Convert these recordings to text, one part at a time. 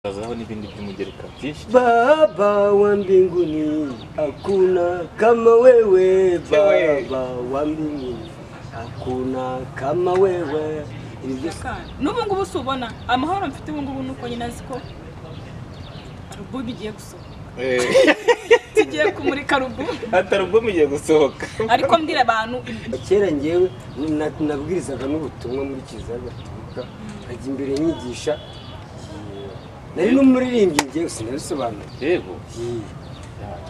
Azaho n'ibindi by'umugereka byinshi. Baba wa mbinguni hakuna kama wewe, Baba wa mbinguni hakuna kama wewe. N'ubu ngubu subona amahoro mfite ubu ngubu nuko nyine aziko rubu bigiye gusohoka. Tugiye kumurika rubu. Atarubu mugiye gusohoka. Ariko mbwira abantu kera ngewe nabwirizaga n'ubutumwa muri kizaga tuka ajya imbere nyigisha. Nari n'umuririmbyi ngewe sinabisobanura. Yego.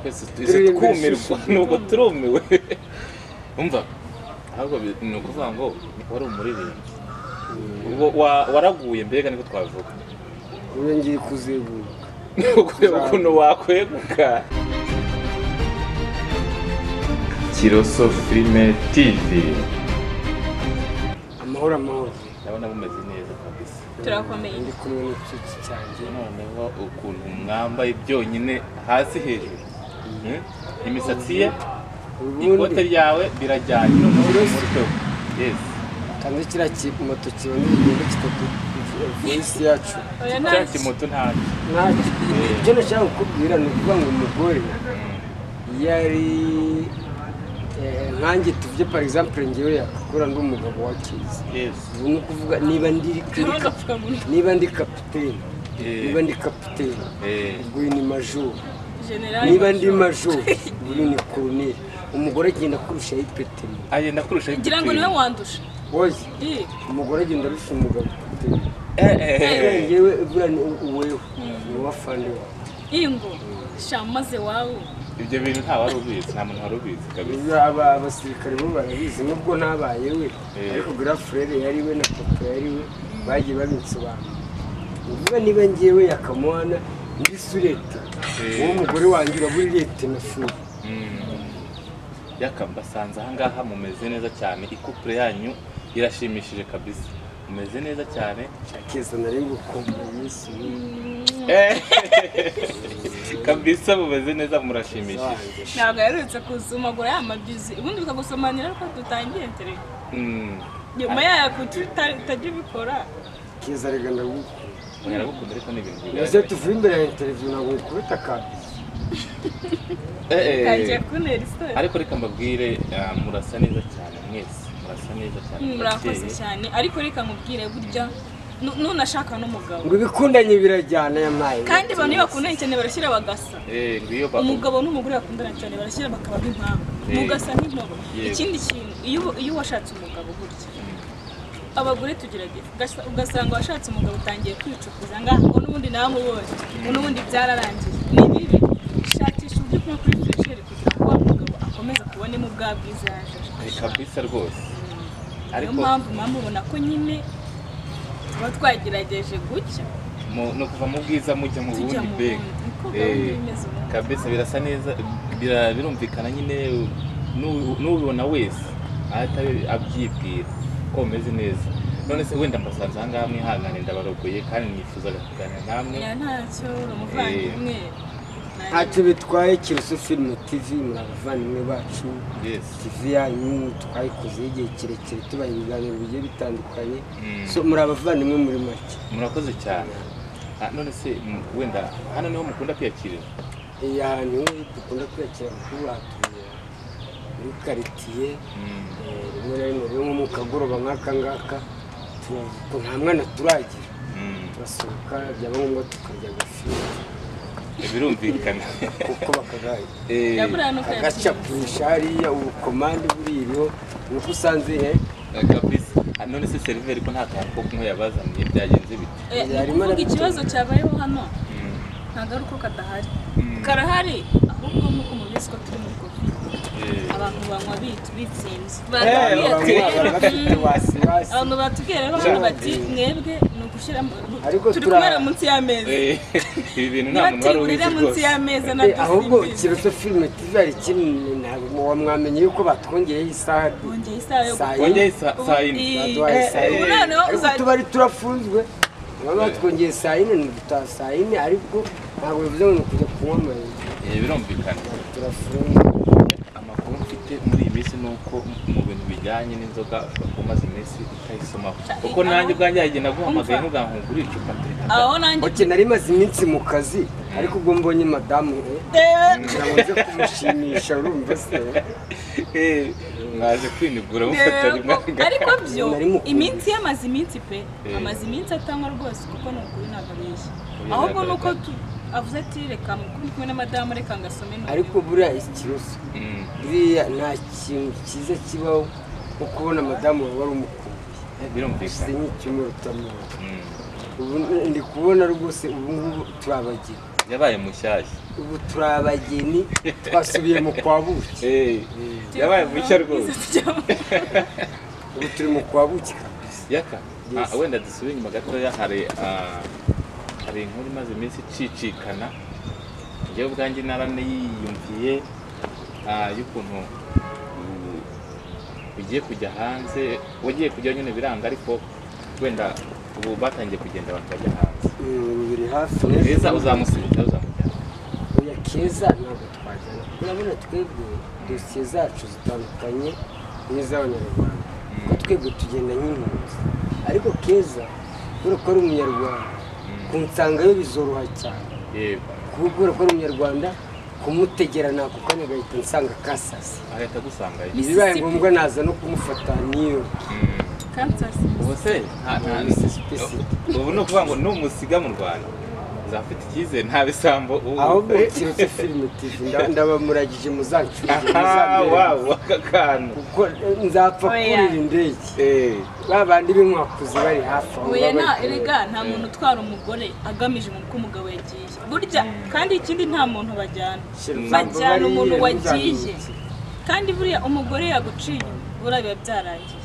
Twese twumirwa nuko turumiwe. Umva ahubwo ni ukuvuga ngo wari umuririmbyi. Waraguye mbega niko twavuga. Ubu ngiye kuzeguka. Ukuntu wakweguka. Kiroso Filime TV. Amahoro amahoro. Ndabona bumeze neza kabisa. turakomeye. Ndi kumwe n'inshuti cyanjye. Noneho ukuntu mwambaye byonyine hasi hejuru. Imisatsi ye ikote ryawe birajyanye n'umutwe. Yes. Kandi kira moto kibona igenda kitatu voice yacu. Cyati moto ntacyo. Ibyo nashaka kukubwira ni ukuvuga ngo umugore yari nkanjye tuvye par exemple ngewe yakakora ndi umugabo wa kizi. Yes. Ubu ni ukuvuga niba ndi capitaine. Niba ndi capitaine. Ubwo ni major. Niba ndi major ubu ni colonel. Umugore agenda kurusha ipeti. Agenda kurusha ipeti. Ngira ngo niwe wandusha. Oye. Umugore agenda arusha umugabo. Ngewe bura ni uwewe. Ni wafande wa. Ingo shamaze wawe. Ibyo bintu nta wari ubizi, nta muntu wari ubizi kabisa. Abasirikare bo barabizi nubwo ntabaye we. Ariko grand frère yari we na papa yari we bagiye babinsobanura. Uvuga niba ngewe yakamwana ndi surete. Uwo mugore wanjye uraburi lete na shuri. Yakambasanze aha ngaha mumeze neza cyane, ikupure yanyu irashimishije kabisa. Mumeze neza cyane. Akeza nari gukomba Yesu. Kabisa mumeze neza murashimishije. Ntabwo yarutse kuzumagura ya mabizi. Ubundi bikagusomanira ariko dutangiye ntere. Nyuma ya kutajya bikora. Keza rega ndagukunda. Yaragukunda ariko n'ibintu bigaye. Ese tuvuye imbere ya interview ntabwo kubita kabisa. Kaje kunera istori. Ariko reka mbabwire murasa neza cyane mwese. Murasa neza cyane. Murakoze cyane. Ariko reka nkubwire burya nunashaka n'umugabo. Ngo ibikundanye birajyana yamaye. Kandi abantu bakundanye cyane barashyira bagasa. Ngiyo umugabo n'umugore bakundana cyane barashyira bakaba b'impamvu. Mugasa n'inkobo. Ikindi kintu iyo washatse umugabo burya. Abagore tugerageza ugasanga washatse umugabo utangiye kwicukuza ngaho n'ubundi namubonye. N'ubundi byararangiye. Ni bibi. Shakisha uburyo bwo kuri fresher kugira ngo umugabo akomeze kubone mu bwa bwiza yaje. Kabisa rwose. Ariko mpamvu mamubona ko nyine tuba twagerageje gucya no kuva mu bwiza mujya mu bundi bega. Kabisa birasa neza birumvikana nyine n'ubibona wese ahita abyibwira ko umeze neza. None se wenda mbasanze aha ngaha mwihangane ndabarogoye kandi nifuzaga kuganira namwe. Ntacyo umuvandimwe. Ntacyo bitwaye Kiroso Filime TV muri abavandimwe bacu. TV yanyu twayikoze igihe kirekire tubaye ibiganiro bigiye bitandukanye. So muri abavandimwe muri make. Murakoze cyane. None se wenda hano niho mukunda kwiyakirira? Ahantu dukunda kwiyakira kuko batuye muri quartier. Rimwe na rimwe nko mu kagoroba nk'aka ngaka nta mwana turagira. Turasohoka byaba ngombwa tukarya agafiriti. Birumvikana kuko bakagaye agacapurisha hariya ubukomande buririho nuko usanze kabisa. None se seriveri ko nta kantu ko kunywa yabazaniye byagenze bite? Harimo ikibazo cyabayeho hano ntabwo ari uko kadahari karahari ahubwo nuko mubizi ko turi muri covid abantu banywa bitsinze abantu batubwira rero bati mwebwe ni ugushyira turi kumera munsi y'ameza. Ibi bintu nta muntu wari ubizi munsi y'ameza nabyo ahubwo Kiroso Filime TV ari kintu ntabwo wamwamenye yuko batwongeyeho isaha. Bongeye saa yine. Ariko tubari turafunzwe batwongeye saa yine n'utaha saa yine ariko ntabwo bivuze ngo kujya kunywa amazi. Birumvikana turafunze. Amakuru ufite muri iyi minsi nuko mu bintu bijyanye n'inzoga ushobora kuba umaze iminsi utayisomaho kuko nanjye ubwanjye yagiye naguhamagaye ntugahungure icupa aho nanjye nari maze iminsi mu kazi ariko ubwo mbonye madamu kugira ngo nze kumushimisha urumva se mwaje kwinigura mufata rimwe ariko byo iminsi yamaze iminsi pe amaze iminsi atanywa rwose kuko ni ukuri ntabwo abeshya ahubwo nuko avuze ati reka kumwe na madamu reka ngasome ariko buriya ikibazo buriya nta kintu cyiza kibaho nko kubona madamu wari umukumbuye birumvikana nk'icyumweru utamuha ubu ndi kubona rwose ubu ngubu turabageni yabaye mushyashya ubu turabageni twasubiye mu kwa buki yabaye mushya rwose ubu turi mu kwa buki yaka wenda dusubiye inyuma gatoya hari inkuru imaze iminsi icicikana njyewe ubwanjye naraniyumviye y'ukuntu ugiye kujya hanze wagiye kujya nyine biranga ariko wenda ubu batangiye kugenda bakajya hanze biri hafi Keza uzamusiga oya Keza ntabwo twajyana urabona twebwe dosiye zacu zitandukanye n'iz'abanyarwanda kuko twebwe tugenda nk'impunzi ariko Keza kubera ko ari umunyarwanda kunsangayo bizoroha cyane kubera ko ari umunyarwanda kumutegera nako kanya agahita nsanga kasasi agahita gusangayo bibaye ngombwa naza no kumufata niyo ubu se ubu ni ukuvuga ngo numusiga mu Rwanda uzafite icyizere nta bisambo ahubwo kiretse filime TV ndabamuragije muzancurije wawu aka kantu kuko nzapfa kurira indege babandi b'inkwakuzi bari hafi aho erega nta muntu utwara umugore agamije ko umugabo yagiye burya kandi ikindi nta muntu bajyana umuntu wagiye kandi buriya umugore yaguciye inyuma buriya biba byarangiye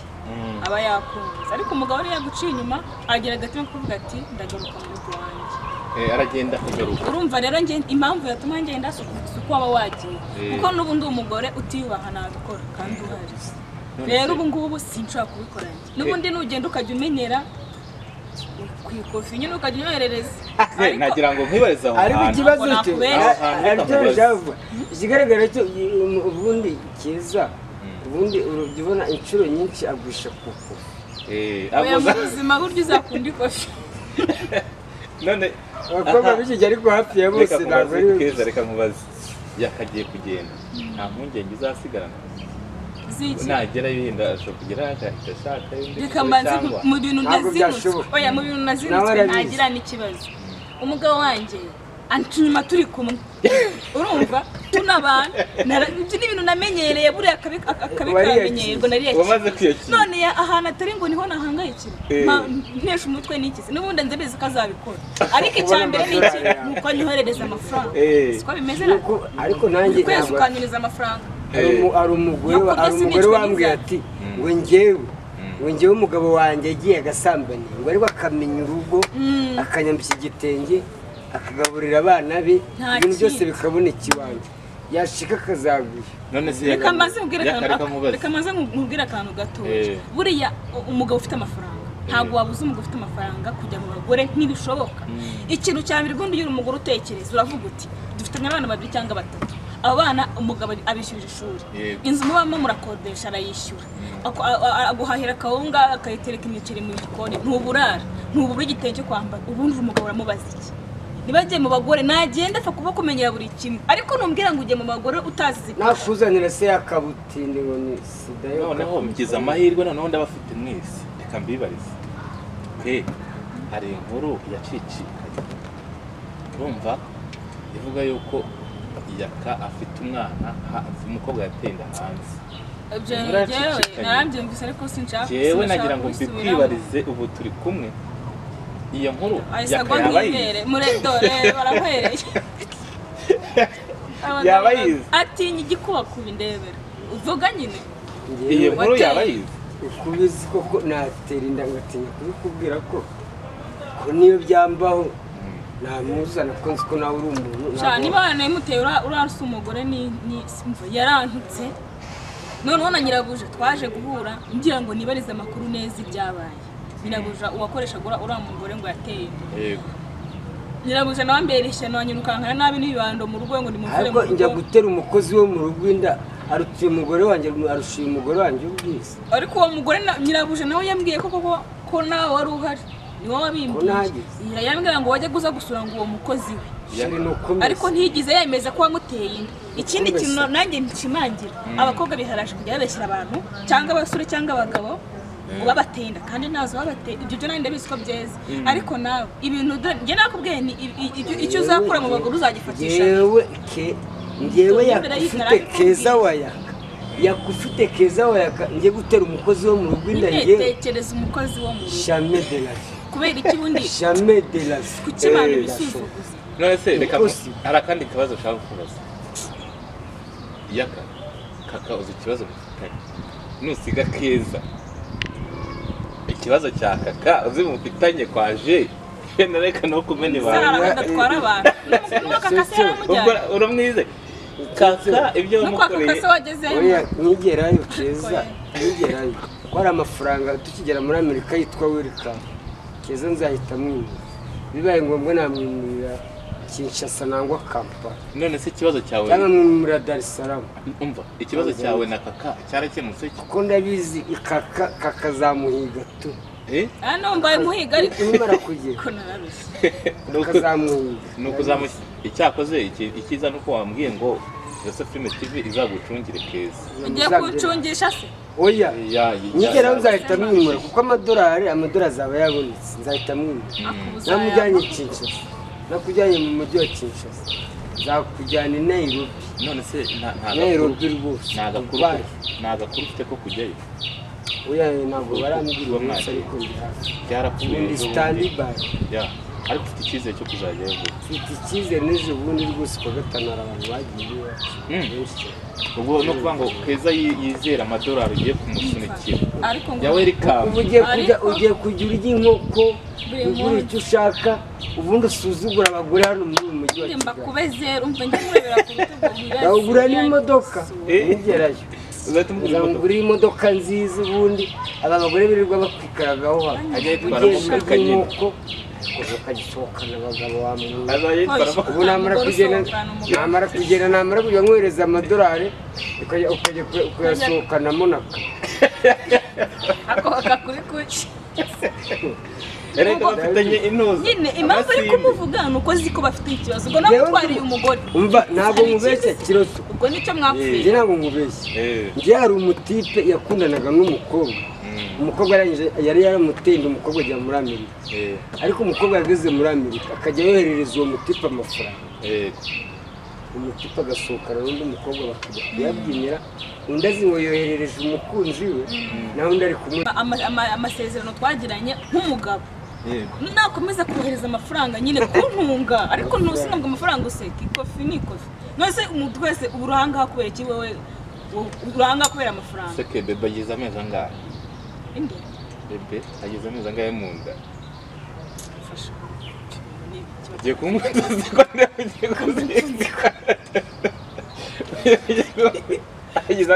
aba yakunze ariko umugabo niyo yaguciye inyuma agera agatima kuvuga ati ndagaruka mu rugo wanjye aragenda kugaruka urumva rero impamvu yatuma ngenda suko waba wagiye kuko n'ubundi umugore utiyubaha nabikora kandi uhari rero ubu ngubu sinshobora kubikora n'ubundi nugenda ukajya umenyera ku ikofi nyine ukajya unyoherereza nagira ngo nkwibarize aho ariko ikibazo cyo ikigaragara cyo ubundi Keza ubundi urubona inshuro nyinshi agusha kuko oya mu buzima buryo uzakunda ikofi none abakobwa b'iki ariko hafi ya bose ntabwo ari Keza reka mubaze yakagiye kugenda nta mpungenge uzasigarana nagera yinda ashobora kugera agahita ashaka reka mbanze mu bintu nazinutse oya mu bintu nazinutse nagira n'ikibazo umugabo wanjye antuma turi kumwe urumva tunabana ibyo ni ibintu namenyereye buriya akabikamenyerwa nariye none ahantu atari ngo niho nahangayikira ntesha umutwe n'ikizi n'ubundi nzemeze ko azabikora ariko icyambere ni iki nuko anyoherereza amafaranga siko bimeze ariko nanjye kwezi ukanyuriza amafaranga ari umugore wambwiye ati ngo njyewe umugabo wanjye yagiye agasambanya ngo ariko akamenya urugo akanyambika igitenge akagaburira abana be ibintu byose bikaboneka iwanjye yashika akazaguye none se reka maze nkubwire akantu gatoya buriya umugabo ufite amafaranga ntabwo wabuze umugabo ufite amafaranga kujya mu bagore ntibishoboka ikintu cya mbere ubundi iyo uri umugore utekereza uravuga uti dufitanye abana babiri cyangwa batatu abo bana umugabo abishyurira ishuri inzu mubamo murakodesha arayishyura aguhahira akawunga akayitereka imiceri mu gikoni ntuburara ntubura igitenge cyo kwambara ubundi umugabo uramubaza iki nibagiye mu bagore nagenda apfa kuba kumenyera buri kimwe ariko numbwira ngo ujye mu bagore utazi nakuzanira se yakabutinde ngo ni sida yo noneho mgize amahirwe noneho ndabafite mwese reka mbibarize hari inkuru yacicikanye urumva ivuga yuko Yaka afite umwana umukobwa yatenda hanze narabyumvise ariko sinshaka yewe nagira ngo mbikwibarize ubu turi kumwe iyo nkuru Yaka yabayize muredore barahwereye yabayize atinya igikuba kubindebera uvuga nyine iyo nkuru yabayize ukubizi koko natera inda ngatinya kubikubwira ko niyo byambaho namuzana ko nzi ko nawe uri umuntu cyane ibana yimuteye uraruse umugore ni yarantutse noneho na nyirabuja twaje guhura ngira ngo nibarize amakuru neza ibyabaye nyirabuja uwakoreshaga uriya mugore ngo yateye yego nyirabuja nawe mbere ishyano wanyirukankana nabi n'ibibando mu rugo ngo nimuvure ariko njya gutera umukozi wo mu rugo inda arutiye umugore wanjye arushiye umugore wanjye ubwiza ariko uwo mugore nyirabuje nawe yambwiye ko nawe wari uhari ni wowe wabimbwiye yambwira ngo wajya guza gusura ngo uwo mukozi we ariko ntiyigize yemeza ko wamuteye inda ikindi kintu nanjye nshimangira abakobwa biharaje kujya babeshyira abantu cyangwa abasore cyangwa abagabo babateye inda kandi ntazo babateye ibyo byo nanjye ndabizi ko byeze ariko nawe ibintu njye nakubwiye ni icyo uzakora mu bagore uzagifatisha ngewe yakufite keza wayaka ngiye gutera umukozi wo mu rugo inda ngewe tekereza umukozi wo mu rugo jamais de la vie kubera iki bundi jamais de la vie kuki abantu bisuzuguza none se reka hari akandi kibazo ushaka kubaza yaka kaka uzi ikibazo mufitanye nusiga keza ikibazo cya kaka uzi mufitanye kwaje reka no kumena ibanga badatwara abantu kaka se yaramujyanye uramwize kaka ibyo wamukoreye oya nigerayo keza nigerayo ko ari amafaranga tukigera muri Amerika yitwa welcome keza nzahita mwimira bibaye ngombwa namwimira Kinshasa nangwa Kampala none se ikibazo cyawe cyangwa mwimira Dar es Salaam umva ikibazo cyawe na kaka cyarakemutse kuko ndabizi kaka zamuhiga tu ano mbaye muhiga ariko nimara kugira kazamuhiga nuko zamushye icyakoze ikiza nuko wambwiye ngo Joseph Film TV izagucungire keza ugiye kucungisha se oya nigera nzahita mwimura kuko amadolari azaba yabonetse nzahita mwimura namujyanye Kinshasa nakujyanye mu mujyi wa Kinshasa zakujyana i Nairobi none se Nairobi rwose nagakuru ufite ko kujyayo oya ntabwo barambwira umunsi ariko byarapfuye standby ariko ufite icyizere cyo kuzajyayo mfite icyizere n'ejo bundi rwose kuwa gatanu hari abantu bagiye ubwo no kuvuga ngo keza yizera amadolari ugiye kumusunikira ariko ya welcome ugiye kujya urya inkoko ugura icyo ushaka ubundi usuzugura abagore hano muri uyu mujyi wa Kigali mbakube zero umva njye murebera ku bitugu ugura n'imodoka nigerayo uzamugura imodoka nziza ubundi aba bagore birirwa bakwikaragaho hano ajya yitwara mu kanyine ukagisohokana abagabo ubu namara kugenda kujya nkohereza amadolari ukajya kuyasohokanamo naka ako kakuri kuki erega bafitanye intuzo nyine impamvu ari kumuvuga nuko ziko bafite ikibazo ubwo nawe utwariye umugore umva ntabwo mubeshye kiroso ubwo nicyo mwapfuye njye ntabwo mubeshye njye hari umutipe yakundanaga n'umukobwa umukobwa yari yaramuteye umukobwa ajya muri Amerika ariko umukobwa yageze muri Amerika akajya yoherereza uwo mutipe amafaranga umutipe agasohokana n'undi mukobwa bakajya kuyabyinira undi azi ngo yoherereje umukunzi we naho undi ari kumwe amasezerano twagiranye nk'umugabo nakomeza kohereza amafaranga nyine kuntunga ariko ntusinabwo amafaranga useka ikofi n'ikofi nose umuntu wese uburanga kubera iki wewe uranga kubera amafaranga seke bebe agize amezi angahe inde bebe agize amezi angahe mu nda ugiye kumutuza ko ugiye kuzika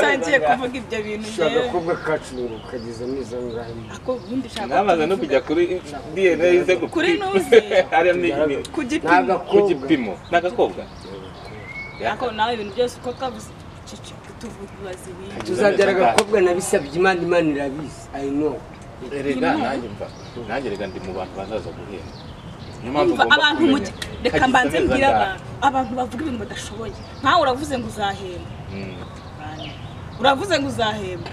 tangiye kuvuga ibyo bintu ushaka kuvuga kacu ngo kagize amezi angahe ako ubundi shaka namaze no kujya kuri DNA ize kuri nuze ku gipimo n'agakobwa ako nawe ibintu byose uko kabuze tuvugaze ibintu tuzabyara agakobwa nabisabye Imana irabizi I know erega nanjye rega ndi mu bantu bazaza guhera abantu mujye reka mbanze mbwira abantu bavuga ibintu badashoboye ntawe uravuze ngo uzahemba uravuze ngo uzahemba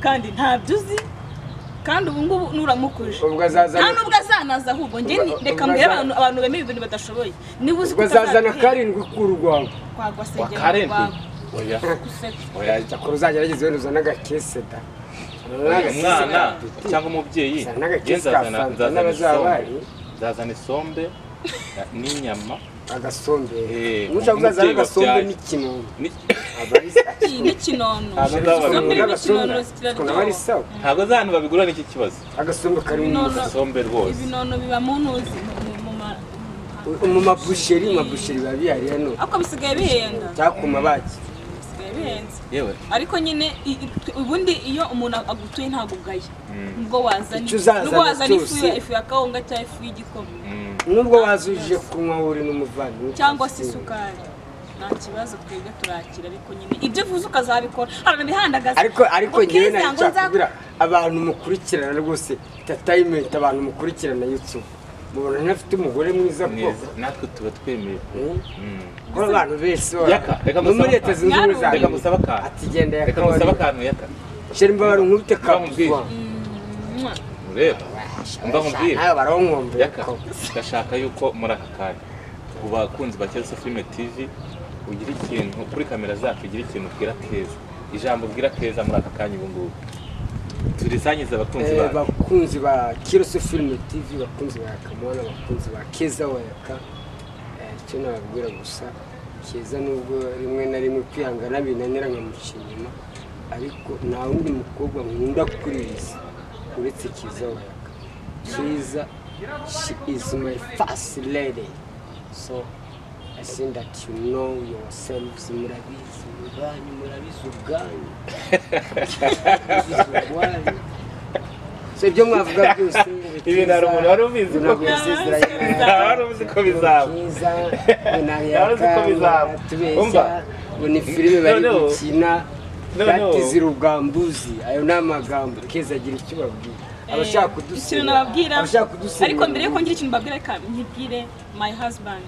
kandi ntabyo uzi kandi ubu ngubu nuramukuje nta nubwo azanaza ahubwo njye reka mbwira abantu bemeye ibintu badashoboye niba uzi ko azazana karindwi k'urwawe kwagwa segera oya cyakora uzagerageze wenda uzana agakese da umwana cyangwa umubyeyi nzazana isombe n'inyama agasombe ushaka kuzazana agasombe n'ikinono ntabwo za hantu babigura n'iki kibazo agasombe kari mu isombe rwose ibinono biba mu ntuzi mu mabusheri biba bihari hano ariko bisigaye bihenda cyakuma baki bihenze yewe ariko nyine ubundi iyo umuntu agutuye ntabwo ugaya nubwo wazana ifu ya kawunga cyangwa ifu y'igikoma nubwo wazuje kunywa uri n'umuvandimwe cyangwa se isukari nta kibazo twebwe turakira ariko nyine ibyo uvuze ukazabikora harana bihandagaza ariko ngewe nacakubira abantu mukurikirana rwose entertainment abantu mukurikirana YouTube mubona ntafite umugore mwiza ko natwe tuba twemeye ko abantu bese reka musaba akantu ati genda reka musaba akantu yaka sheri mbabara nkubite kabuzwa ureba mba nkubwira nawe baronkombe yaka gashaka yuko muri aka kanya ku bakunzi ba Kelso Film TV ugira ikintu kuri kamera zacu ugira ikintu ubwira Keza ijambo ubwira Keza muri aka kanya ubu ngubu turisangiza bakunzi ba Kelso Film TV bakunzi ba Kamana bakunzi ba Keza wayaka cyo nababwira gusa Keza nubwo rimwe na rimwe kwihangana binanira nkamucinyuma ariko nta wundi mukobwa nkunda kuri isi uretse Keza wayaka Keza she is my first lady so I think that you know yourselves murabizi ubwanyu so ibyo mwavuga byose ibi nari umuntu wari ubizi ko bizaba tubeshya ngo ni filime bari gukina batize urugambuzi ayo ni amagambo Keza agira icyo babwira abashaka kudusenya ariko mbere yuko ngira ikintu mbabwira reka nkibwire my husband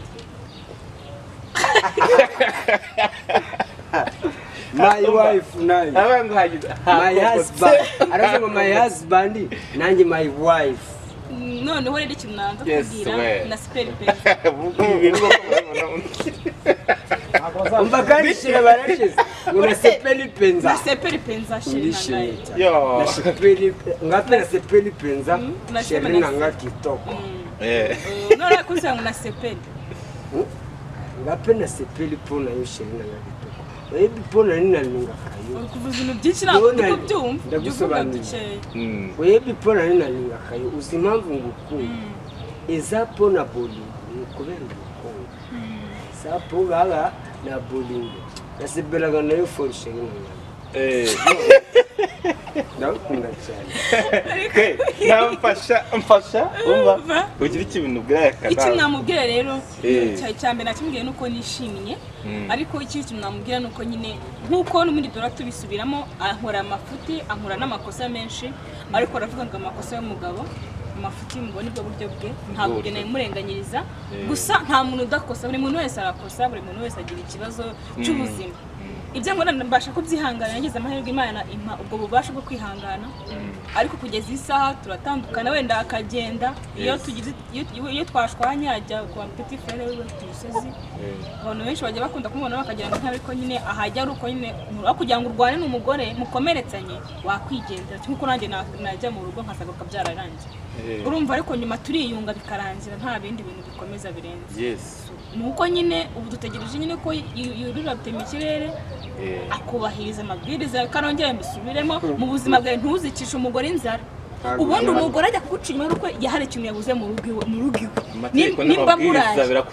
my wife nayo my husband aravuga my husband nanjye my wife noneho rero ikintu nanza kubwira na spell pen umva kandi shira barashize una sepeli penza na sepeli penza shira yo na sepeli ngapera sepeli penza shira nanga kitoko nora kuza na sepeli ngapena sepeli pona yo shira nanga kitoko webi pona nina ninga kayo kuvuza ibintu byinshi ntabwo byumva ndagusobanurira webi pona nina ninga kayo uzi impamvu ngukunda eza pona boli kubera urukundo sapo gaga na bolingo nasibelaga nayo forshe ndakunda cyane namfasha umva ugira ikintu ubwira yakana iki namubwira rero cyane nakimubwiye nuko nishimiye ariko iki kintu namubwira nuko nyine nkuko n'umundi dora tubisubiramo ankora amafuti ankora n'amakosa menshi ariko aravuga ngo amakosa y'umugabo amafuti mubone bwo buryo bwe ntabwo gene murenganyiriza gusa nta muntu udakosa buri muntu wese arakosa buri muntu wese agira ikibazo cy'ubuzima ibyo ngo mbasha kubyihangana yagize amahirwe Imana impa ubwo bubasha bwo kwihangana ariko kugeza isaha turatandukana wenda akagenda iyo tugize iyo twashwanya ajya kwa petit frère we tusozi abantu benshi bajya bakunda kumubona bakagira ngo ntabiko nyine ahajya ari uko nyine kugira ngo urwane n'umugore mukomeretsanye wakwigendera cyuko nanjye najya mu rugo nkasagaruka byararangiye urumva ariko nyuma turiyunga bikarangira nta bindi bintu bikomeza birenze yes nuko nyine ubu dutegereje nyine ko yurira bitema ikirere akubahiriza amabwiriza karongera mbisubiremo mu buzima bwawe ntuzicishe umugore inzara ubundi umugore ajya kuguca inyuma nuko yahari ikintu yabuze mu rugo iwe nimba mburaye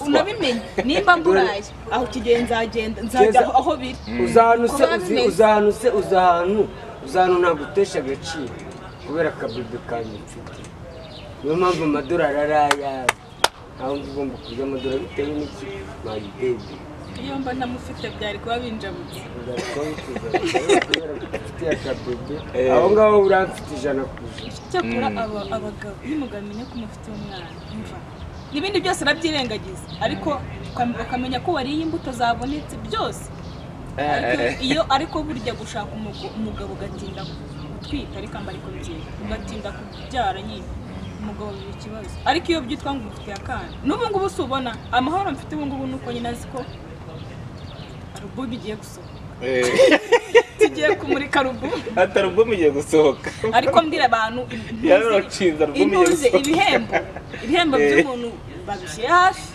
unabimenye nimba mburaye aho kigenza nzajya aho biri uzanu nagutesha agaciro kubera akabibi kanjye mfite niyo mpamvu amadorari araya aho ngomba kurya amadorari bitewe n'iki my baby iyo mba ntamufite byari kuba binjamutse aho ngaho uramfite ijana ku ijana cyakora abagabo n'umugabo amenya ko umufite umwana umva n'ibindi byose arabyirengagiza ariko ukamenya ko wariye imbuto zabonetse byose iyo ariko burya gushaka umugabo ugatinda gutwita ariko ambariko byiye ugatinda kubyara nyine umugabo biba ikibazo ariko iyo byitwa ngo umufite akana n'ubu ngubu usubona amahoro mfite ubu ngubu nuko nyine azi ko alubumu igiye gusohoka tugiye kumurika alubumu alubumu igiye gusohoka ariko mbwira abantu ibihembo by'umuntu babishyire hafi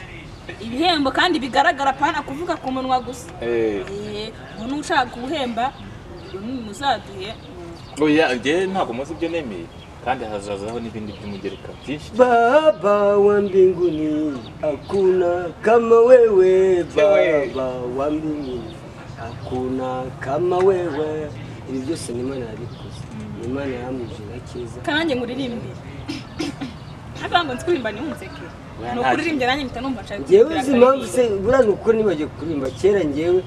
ibihembo kandi bigaragara pana kuvuga ku munwa gusa umuntu ushaka guhemba muzaduhe oya njye ntabwo muzi ibyo nemeye kandi hazazaho n'ibindi by'umugereka byinshi. Baba wa mbinguni hakuna kama wewe, Baba wa mbinguni hakuna kama wewe. Ibi byose ni Imana yabikoze, ni Imana yamujije Keza. Kanange nguririmbe. Haka ngo nzikurimba ni unseke. ni ukuririmbye nanjye mpita numva nshaka njyewe uzi impamvu se buriya ni uko nibagiye kuririmba kera njyewe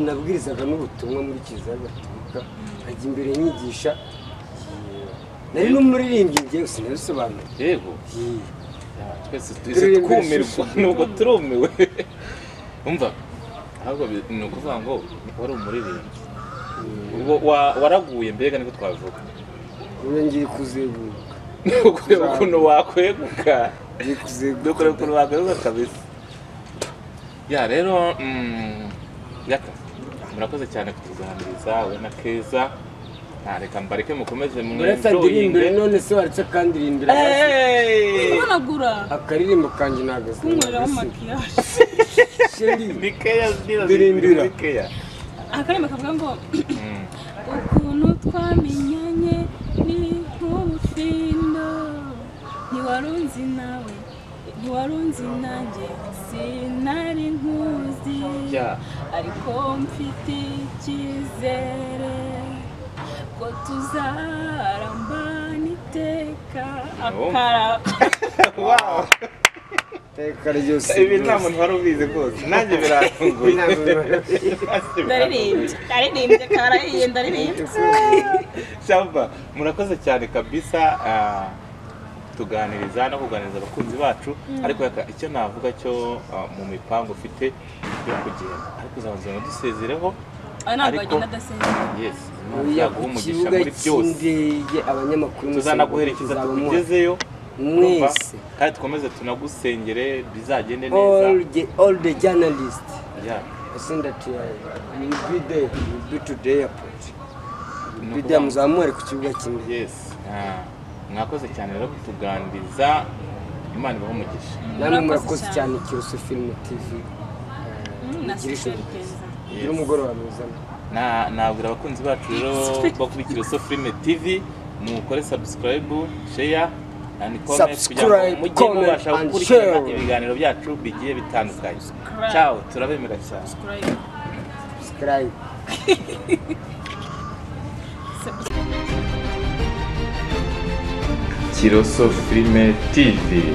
nabwirizaga n'ubutumwa muri kiliziya gatolika nkajya imbere nyigisha nari n'umuririmbyi njyewe sinabisobanura yego twese twumirwa nubwo turumiwe umva ahubwo ni ukuvuga ngo wari umuririmbyi ubwo waraguye mbega niko twavuga ubu ngiye kuzeguka ukureba ukuntu wakweguka dukore ukuntu wakweguka kabisa ya rero yaka murakoze cyane kutuganiriza we na Keza reka mbareke mukomeze mwese none se waretse kandi rindira nagura akaririmbo kanjye nagaze kunywera makiyaje bikeya ndirimbira akarimbo kavuga ngo ukuntu twamenyanye ni nk'ubufindo ntiwarunzi nawe ntiwarunzi nanjye sinari nkuzi ariko mfite icyizere ko tuzarambana iteka akara teka ryose ibi nta muntu wari ubizi rwose nanjye biratunguye ndaririmbye karahiye ndaririmbye shamba murakoze cyane kabisa tuganiriza no kuganiriza abakunzi bacu ariko icyo navuga cyo mu mipango ufite yo kugenda ariko uzabanza dusezereho ariko yes yaguha umugisha muri byose abanyamakuru tuzanaguherekeza tukugezeyo mwese kandi dukomeze tunagusengere bizagende neza all the journalists I think that you will be there, you will be to the airport, you will be there muzamure ku kibuga kimwe. Yes mwakoze cyane rero kutuganiriza Imana ibaho umugisha namwe murakoze cyane Kiroso Film TV gira umugoroba mwiza nabwira abakunzi bacu rero bakuri Kiroso Film TV mukore subscribe share and comment kugira ngo mujye mubasha gukurikirana ibiganiro byacu bigiye bitandukanye ciao turabemera cyane subscribe Kiroso Film TV